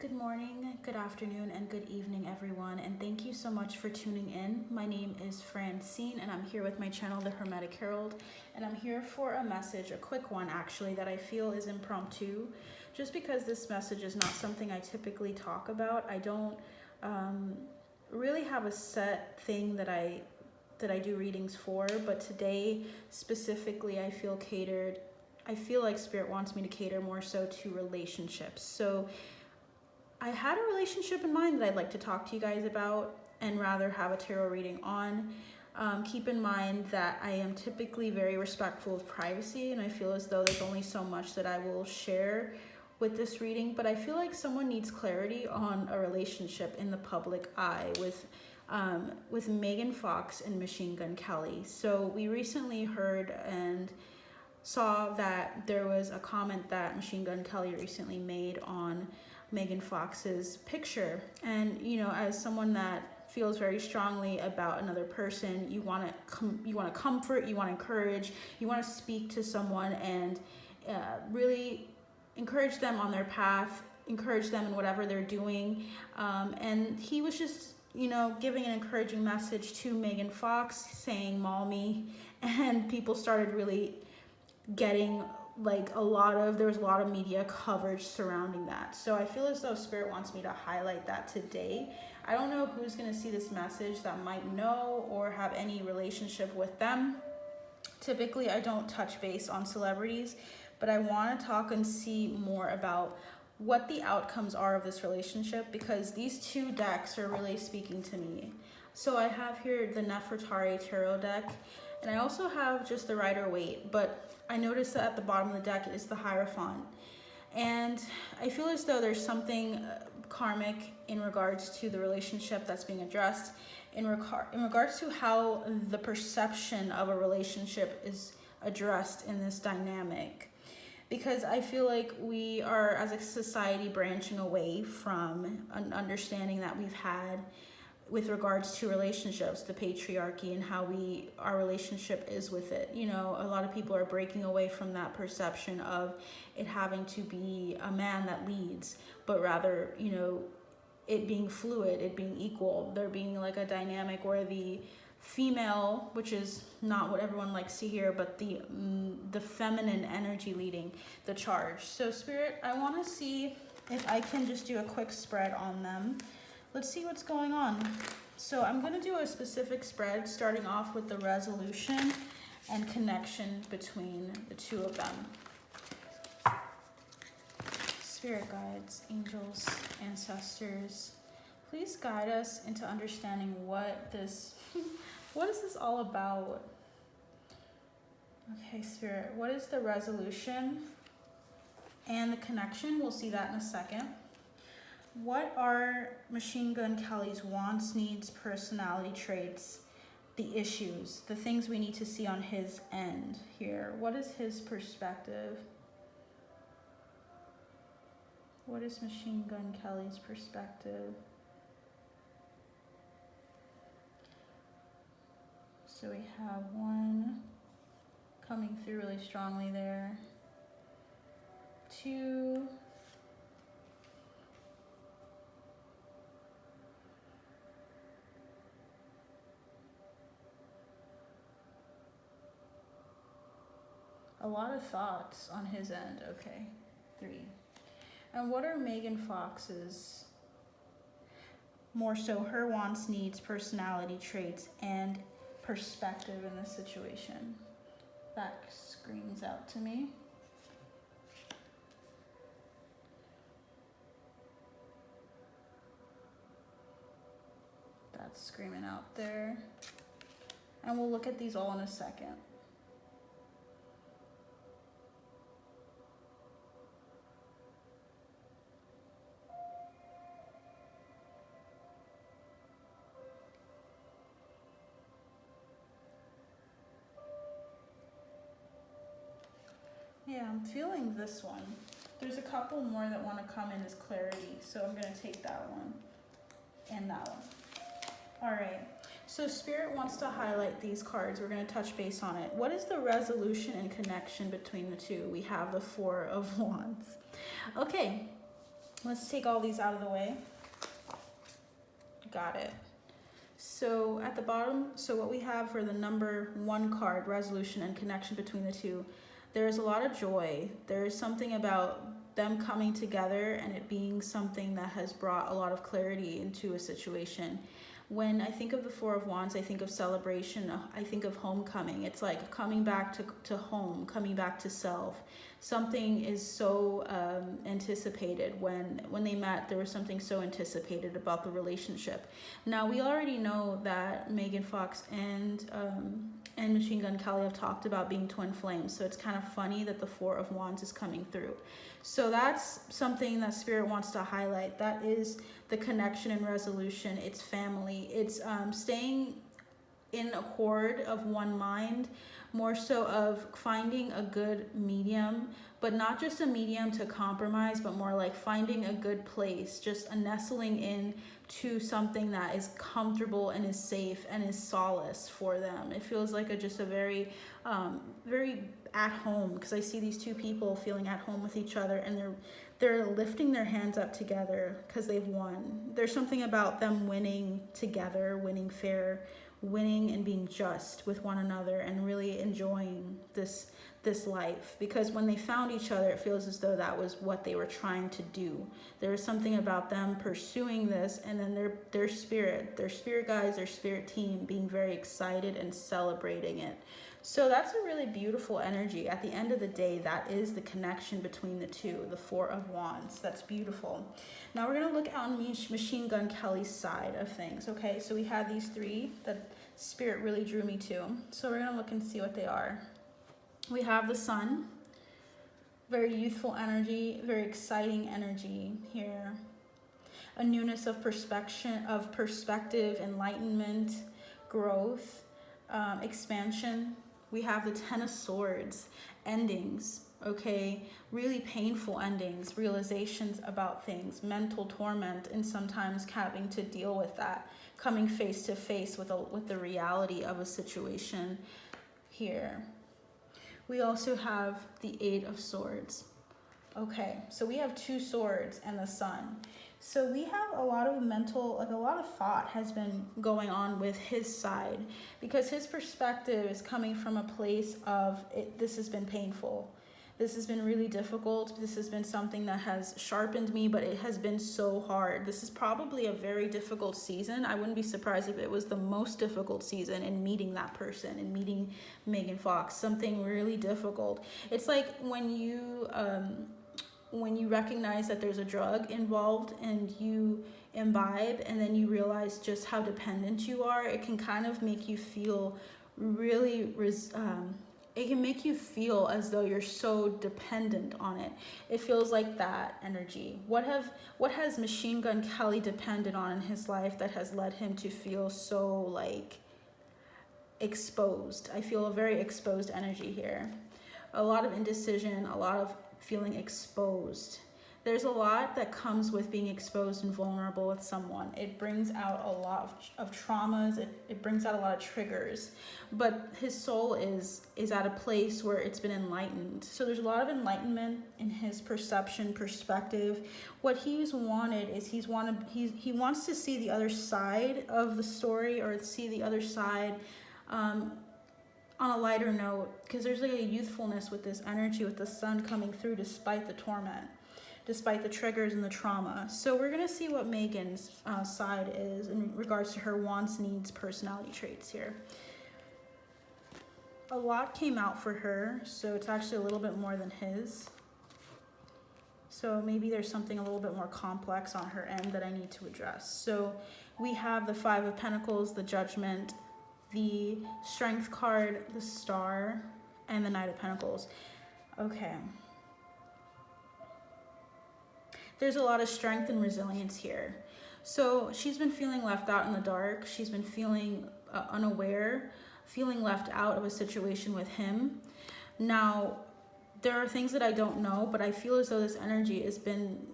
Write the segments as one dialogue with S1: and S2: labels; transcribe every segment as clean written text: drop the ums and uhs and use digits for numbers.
S1: Good morning, good afternoon, and good evening, everyone, and thank you so much for tuning in. My name is Francine, and I'm here with my channel, The Hermetic Herald, and I'm here for a message, a quick one actually, that I feel is impromptu, just because this message is not something I typically talk about. I don't really have a set thing that I do readings for, but today specifically I feel like Spirit wants me to cater more so to relationships. So I had a relationship in mind that I'd like to talk to you guys about and rather have a tarot reading on. Keep in mind that I am typically very respectful of privacy, and I feel as though there's only so much that I will share with this reading, but I feel like someone needs clarity on a relationship in the public eye with Megan Fox and Machine Gun Kelly. So we recently heard and saw that there was a comment that Machine Gun Kelly recently made on Megan Fox's picture, and as someone that feels very strongly about another person, you want to comfort, you want to encourage, you want to speak to someone and really encourage them on their path, encourage them in whatever they're doing, and he was just giving an encouraging message to Megan Fox, saying "Maul me," and people started really getting there was a lot of media coverage surrounding that. So I feel as though Spirit wants me to highlight that today. I don't know who's going to see this message that might know or have any relationship with them. Typically, I don't touch base on celebrities, but I want to talk and see more about what the outcomes are of this relationship, because these two decks are really speaking to me. So I have here the Nefertari Tarot deck, and I also have just the Rider-Waite, but I noticed that at the bottom of the deck is the Hierophant. And I feel as though there's something karmic in regards to the relationship that's being addressed, in regards to how the perception of a relationship is addressed in this dynamic. Because I feel like we are, as a society, branching away from an understanding that we've had with regards to relationships, the patriarchy, and how our relationship is with it. A lot of people are breaking away from that perception of it having to be a man that leads, but rather, it being fluid, it being equal, there being like a dynamic where the female, which is not what everyone likes to hear, but the feminine energy leading the charge. So Spirit, I want to see if I can just do a quick spread on them. Let's see what's going on. So I'm going to do a specific spread, starting off with the resolution and connection between the two of them. Spirit guides, angels, ancestors, please guide us into understanding what is this all about? Okay, Spirit, what is the resolution and the connection? We'll see that in a second. What are Machine Gun Kelly's wants, needs, personality traits, the issues, the things we need to see on his end here? What is his perspective? What is Machine Gun Kelly's perspective? So we have one coming through really strongly there. Two. A lot of thoughts on his end. Okay, 3. And what are Megan Fox's, more so her wants, needs, personality traits, and perspective in this situation? That screams out to me. That's screaming out there. And we'll look at these all in a second. Yeah, I'm feeling this one. There's a couple more that want to come in as clarity, so I'm going to take that one and that one. All right, so Spirit wants to highlight these cards. We're going to touch base on it. What is the resolution and connection between the two? We have the 4 of Wands. Okay, Let's take all these out of the way. Got it. So at the bottom, so what we have for the number 1 card, resolution and connection between the two, there's a lot of joy. There's something about them coming together and it being something that has brought a lot of clarity into a situation. When I think of the 4 of Wands, I think of celebration. I think of homecoming. It's like coming back to home, coming back to self. Something is so anticipated. When they met, there was something so anticipated about the relationship. Now, we already know that Megan Fox and Machine Gun Kelly have talked about being twin flames. So it's kind of funny that the 4 of Wands is coming through. So that's something that Spirit wants to highlight. That is the connection and resolution. It's family. It's staying in accord of one mind, more so of finding a good medium, but not just a medium to compromise, but more like finding a good place, just a nestling in to something that is comfortable and is safe and is solace for them. It feels like just a very at home, because I see these two people feeling at home with each other, and they're lifting their hands up together because they've won. There's something about them winning together, winning fair, winning and being just with one another, and really enjoying this life, because when they found each other, it feels as though that was what they were trying to do. There was something about them pursuing this, and then their spirit guides, their spirit team being very excited and celebrating it. So that's a really beautiful energy. At the end of the day, that is the connection between the two, the 4 of Wands. That's beautiful. Now we're going to look on Machine Gun Kelly's side of things, okay? So we had these 3 that Spirit really drew me to. So we're going to look and see what they are. We have the Sun. Very youthful energy, very exciting energy here. A newness of perspective, enlightenment, growth, expansion. We have the 10 of Swords, endings, okay? Really painful endings, realizations about things, mental torment, and sometimes having to deal with that, coming face to face with the reality of a situation here. We also have the 8 of Swords. Okay, so we have 2 swords and the Sun. So we have a lot of a lot of thought has been going on with his side, because his perspective is coming from a place of this has been painful. This has been really difficult. This has been something that has sharpened me, but it has been so hard. This is probably a very difficult season. I wouldn't be surprised if it was the most difficult season in meeting that person, in meeting Megan Fox, something really difficult. It's like when you recognize that there's a drug involved and you imbibe, and then you realize just how dependent you are, it can kind of make you feel really it can make you feel as though you're so dependent on it. It feels like that energy. What has Machine Gun Kelly depended on in his life that has led him to feel so like exposed? I feel a very exposed energy here. A lot of indecision, a lot of feeling exposed. There's a lot that comes with being exposed and vulnerable with someone. It brings out a lot of traumas. It brings out a lot of triggers. But his soul is at a place where it's been enlightened. So there's a lot of enlightenment in his perspective. What he's wanted is he wants to see the other side of the story, or see the other side on a lighter note, because there's like a youthfulness with this energy, with the Sun coming through despite the torment, despite the triggers and the trauma. So we're going to see what Megan's side is in regards to her wants, needs, personality traits here. A lot came out for her, so it's actually a little bit more than his. So maybe there's something a little bit more complex on her end that I need to address. So we have the 5 of Pentacles, the Judgment, the Strength card, the Star, and the Knight of Pentacles. Okay. There's a lot of strength and resilience here. So she's been feeling left out in the dark. She's been feeling unaware, feeling left out of a situation with him. Now, there are things that I don't know, but I feel as though this energy has been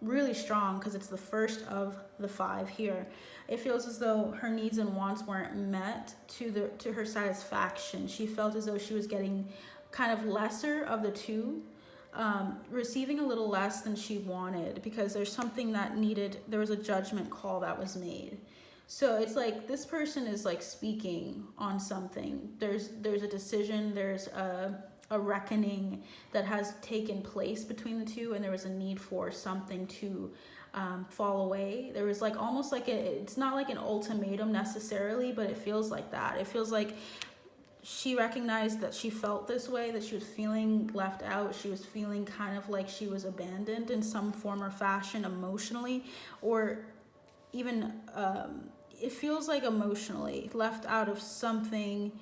S1: really strong because it's the first of the 5 here. It feels as though her needs and wants weren't met to her satisfaction. She felt as though she was getting kind of lesser of the two. receiving a little less than she wanted because there's something that there was a judgment call that was made. So it's like this person is like speaking on something. There's a decision, there's a reckoning that has taken place between the two, and there was a need for something to fall away. There was like almost like it's not like an ultimatum necessarily, but it feels like that. It feels like she recognized that she felt this way, that she was feeling left out. She was feeling kind of like she was abandoned in some form or fashion emotionally, or even it feels like emotionally left out of something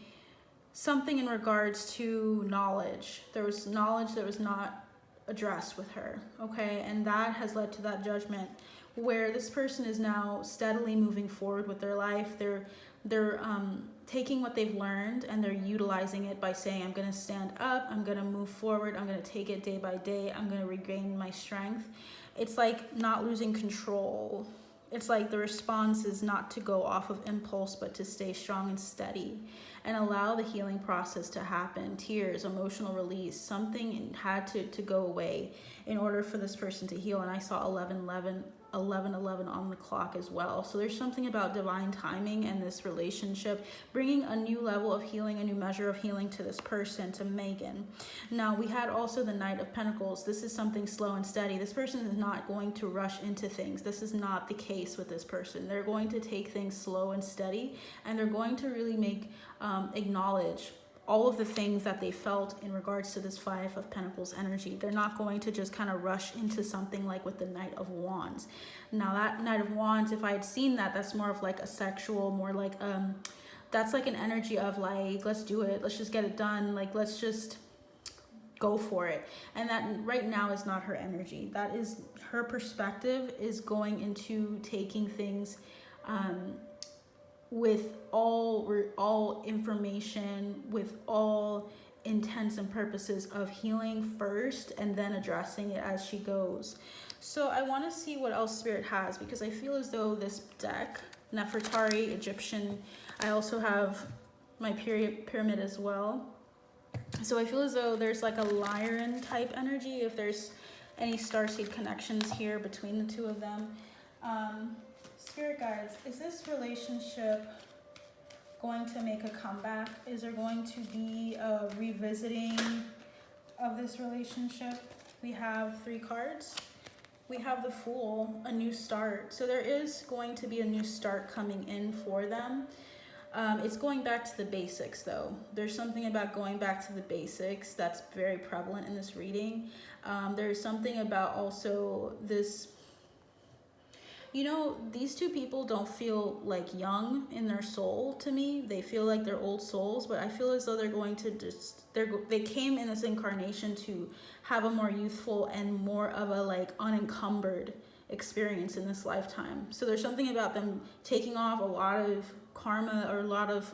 S1: in regards to knowledge. There was knowledge that was not addressed with her, okay? And that has led to that judgment where this person is now steadily moving forward with their life. They're taking what they've learned and they're utilizing it by saying, I'm going to stand up, I'm going to move forward, I'm going to take it day by day, I'm going to regain my strength. It's like not losing control. It's like the response is not to go off of impulse, but to stay strong and steady and allow the healing process to happen. Tears, emotional release, something had to go away in order for this person to heal. And I saw 11:11 on the clock as well. So there's something about divine timing and this relationship bringing a new level of healing, a new measure of healing to this person, to Megan. Now we had also the Knight of Pentacles. This is something slow and steady. This person is not going to rush into things. This is not the case with this person. They're going to take things slow and steady, and they're going to really acknowledge all of the things that they felt in regards to this Five of Pentacles energy. They're not going to just kind of rush into something like with the Knight of Wands. Now that Knight of Wands, if I had seen that, that's more of like a sexual, more like, that's like an energy of like, let's do it. Let's just get it done. Like, let's just go for it. And that right now is not her energy. That is her perspective, is going into taking things, with all information, with all intents and purposes of healing first and then addressing it as she goes. So I want to see what else Spirit has, because I feel as though this deck, Nefertari, Egyptian, I also have my pyramid as well. So I feel as though there's like a Lyran type energy, if there's any starseed connections here between the two of them. Spirit guides, is this relationship going to make a comeback? Is there going to be a revisiting of this relationship? We have 3 cards. We have the Fool, a new start. So there is going to be a new start coming in for them. It's going back to the basics though. There's something about going back to the basics that's very prevalent in this reading. There's something about also this, you know, these two people don't feel like young in their soul to me. They feel like they're old souls, but I feel as though they're going to they came in this incarnation to have a more youthful and more of a like unencumbered experience in this lifetime. So there's something about them taking off a lot of karma, or a lot of,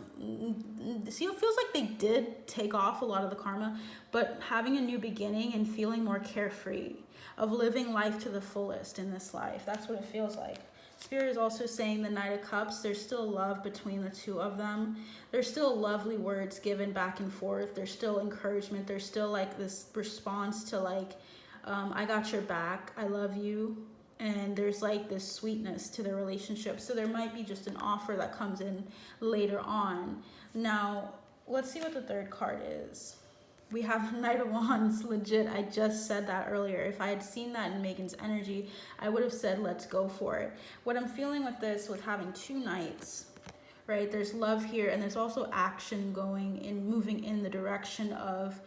S1: see, it feels like they did take off a lot of the karma, but having a new beginning and feeling more carefree, of living life to the fullest in this life. That's what it feels like. Spirit is also saying the Knight of Cups, there's still love between the two of them. There's still lovely words given back and forth. There's still encouragement. There's still like this response to like, I got your back, I love you. And there's like this sweetness to their relationship. So there might be just an offer that comes in later on. Now, let's see what the 3rd card is. We have Knight of Wands, legit. I just said that earlier. If I had seen that in Megan's energy, I would have said, let's go for it. What I'm feeling with this, with having 2 knights, right? There's love here, and there's also action going in, moving in the direction of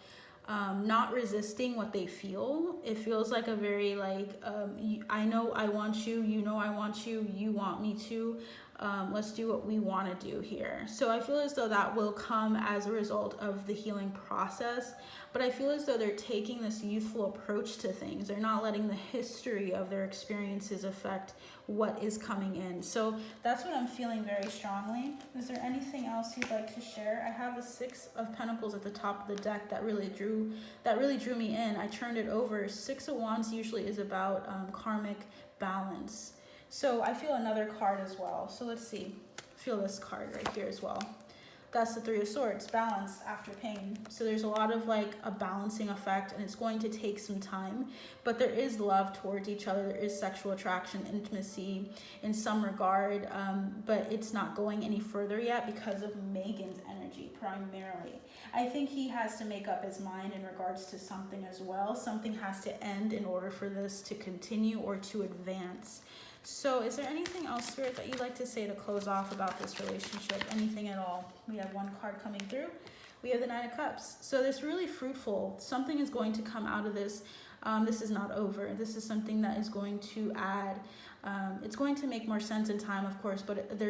S1: not resisting what they feel. It feels like a very like, I know I want you, you know I want you, you want me to. Let's do what we want to do here. So I feel as though that will come as a result of the healing process, but I feel as though they're taking this youthful approach to things. They're not letting the history of their experiences affect what is coming in. So that's what I'm feeling very strongly. Is there anything else you'd like to share? I have the 6 of Pentacles at the top of the deck that really drew me in. I turned it over. 6 of Wands usually is about karmic balance. So I feel another card as well. So let's see. Feel this card right here as well. That's the Three of Swords, balance after pain. So there's a lot of like a balancing effect, and it's going to take some time, but there is love towards each other. There is sexual attraction, intimacy in some regard, but it's not going any further yet because of Megan's energy primarily. I think he has to make up his mind in regards to something as well. Something has to end in order for this to continue or to advance. So is there anything else, Spirit, that you'd like to say to close off about this relationship? Anything at all? We have one card coming through. We have the Nine of Cups. So this really fruitful. Something is going to come out of this. This is not over. This is something that is going to add. It's going to make more sense in time, of course, but there's